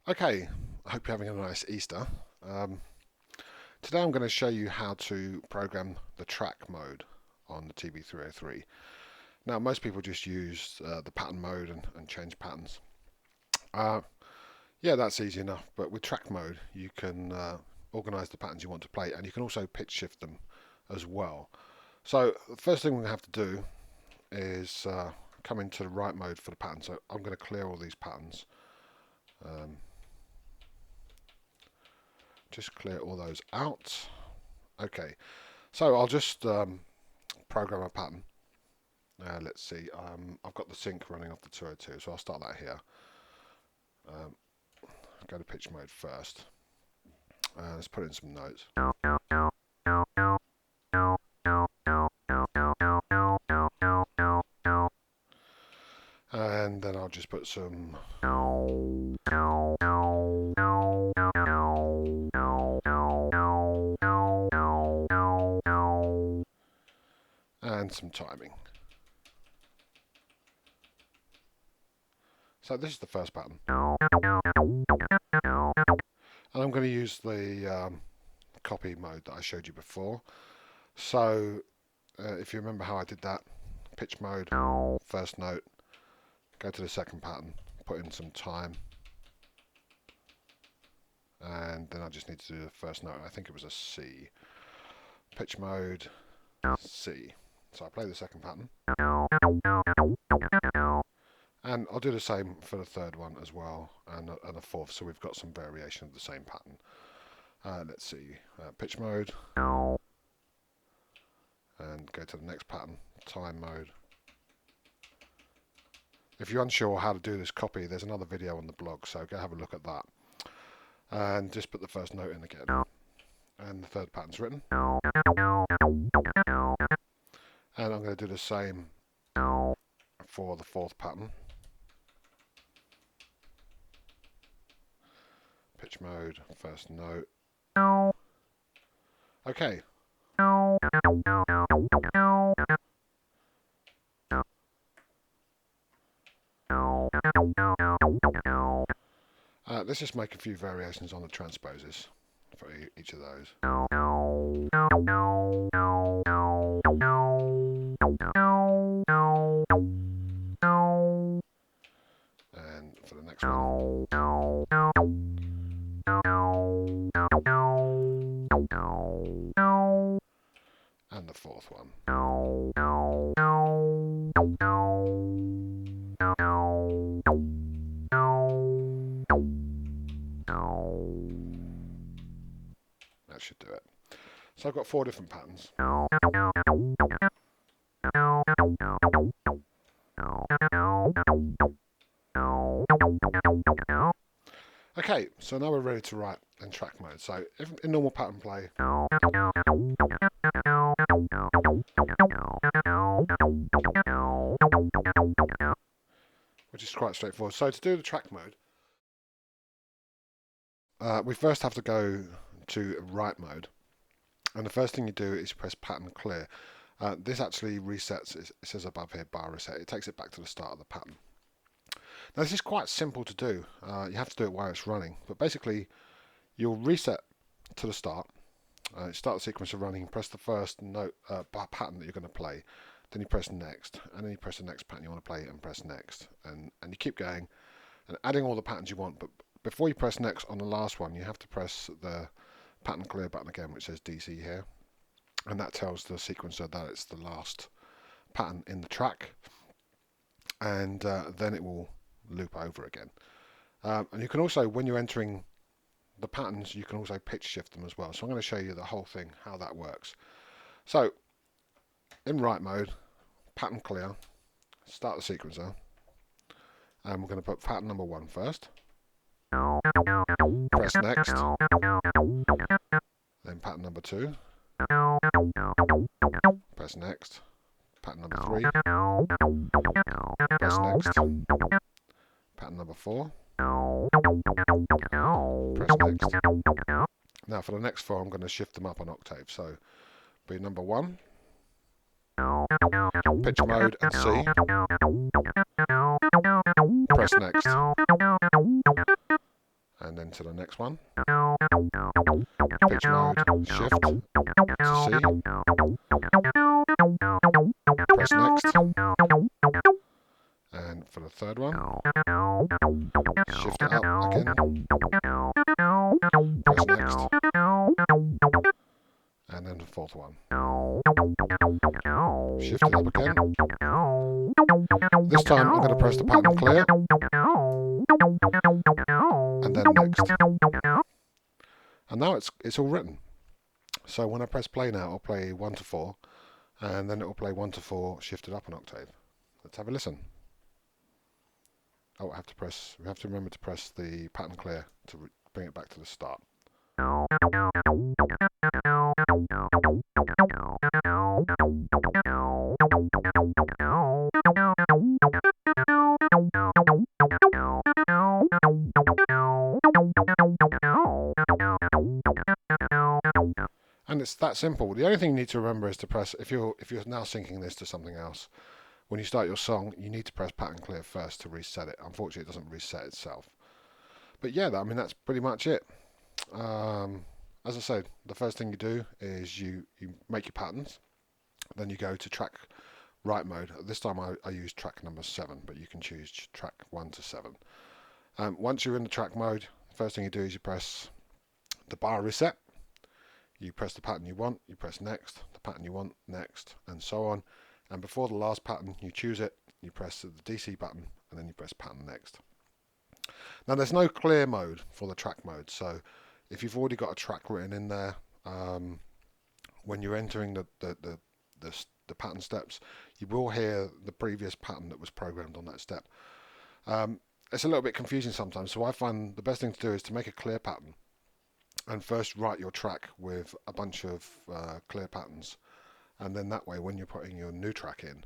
Okay, I hope you're having a nice Easter. Um, Today I'm going to show you how to program the track mode on the TB303. Now, most people just use the pattern mode and change patterns. Uh, yeah, that's easy enough, but with track mode, you can organize the patterns you want to play, and you can also pitch shift them as well. So, the first thing we're going to have to do is come into the right mode for the pattern. So, I'm going to clear all these patterns. Um, just clear all those out. Okay, so I'll just program a pattern. Let's see, I've got the sync running off the 202, so I'll start that here. Um, go to pitch mode first. Let's put in some notes. And then I'll just put some and some timing. So this is the first pattern. And I'm going to use the copy mode that I showed you before. So if you remember how I did that, pitch mode, first note, go to the second pattern, put in some time, and then I just need to do the first note. I think it was a C. Pitch mode, C. So I play the second pattern. And I'll do the same for the third one as well, and a fourth, so we've got some variation of the same pattern. Let's see, pitch mode, and go to the next pattern, time mode. If you're unsure how to do this copy, there's another video on the blog, so go have a look at that. And just put the first note in again. And the third pattern's written. And I'm going to do the same for the fourth pattern. Pitch mode, first note. Okay. Let's just make a few variations on the transposes for each of those. And for the next one. And the fourth one. That should do it. So I've got 4 different patterns. Okay, so now we're ready to write in track mode. So if in normal pattern play, which is quite straightforward. So to do the track mode, we first have to go to write mode. And the first thing you do is press pattern clear. This actually resets, it says above here, bar reset. It takes it back to the start of the pattern. Now this is quite simple to do. You have to do it while it's running. But basically, you'll reset to the start. Start the sequence of running, press the first note pattern that you're going to play. Then you press next. And then you press the next pattern you want to play and press next. And you keep going and adding all the patterns you want. But before you press next on the last one, you have to press the pattern clear button again, which says DC here, and that tells the sequencer that it's the last pattern in the track, and then it will loop over again. And you can also, when you're entering the patterns, you can also pitch shift them as well. So I'm going to show you the whole thing, how that works. So in write mode, pattern clear, start the sequencer, and we're going to put pattern number 1 first. Press next, then pattern number 2, press next, pattern number 3, press next, pattern number 4, press next. Now for the next 4 I'm going to shift them up an octave, so be number 1, pitch mode and C, press next, into the next one. Pitch mode, shift to C. Press next. And for the third one, shift it up again. Press next. And then the fourth one. Shift it up again. This time I'm going to press the pattern clear. And then next. And now it's all written. So when I press play now, I'll play 1 to 4. And then it will play 1 to 4 shifted up an octave. Let's have a listen. Oh, we have to remember to press the pattern clear to bring it back to the start. And it's that simple. The only thing you need to remember is to press, if you're now syncing this to something else, when you start your song, you need to press pattern clear first to reset it. Unfortunately, it doesn't reset itself. But yeah, I mean, that's pretty much it. As I said, the first thing you do is you make your patterns. Then you go to track write mode. This time I use track number 7, but you can choose track 1 to 7. Once you're in the track mode, the first thing you do is you press the bar reset. You press the pattern you want, you press next, the pattern you want, next, and so on. And before the last pattern, you choose it, you press the DC button, and then you press pattern next. Now there's no clear mode for the track mode, so if you've already got a track written in there, when you're entering the pattern steps, you will hear the previous pattern that was programmed on that step. It's a little bit confusing sometimes, so I find the best thing to do is to make a clear pattern and first write your track with a bunch of clear patterns, and then that way when you're putting your new track in,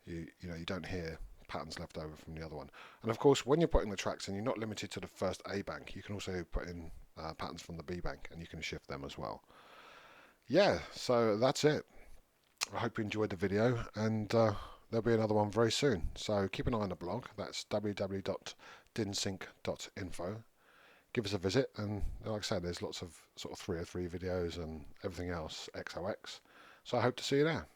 you don't hear patterns left over from the other one. And of course, when you're putting the tracks in, you're not limited to the first A bank. You can also put in patterns from the B bank, and you can shift them as well. Yeah, so that's it. I hope you enjoyed the video, and there'll be another one very soon. So keep an eye on the blog. That's www.dinsync.info. Give us a visit, and like I said, there's lots of sort of 303 videos and everything else XOX. So I hope to see you there.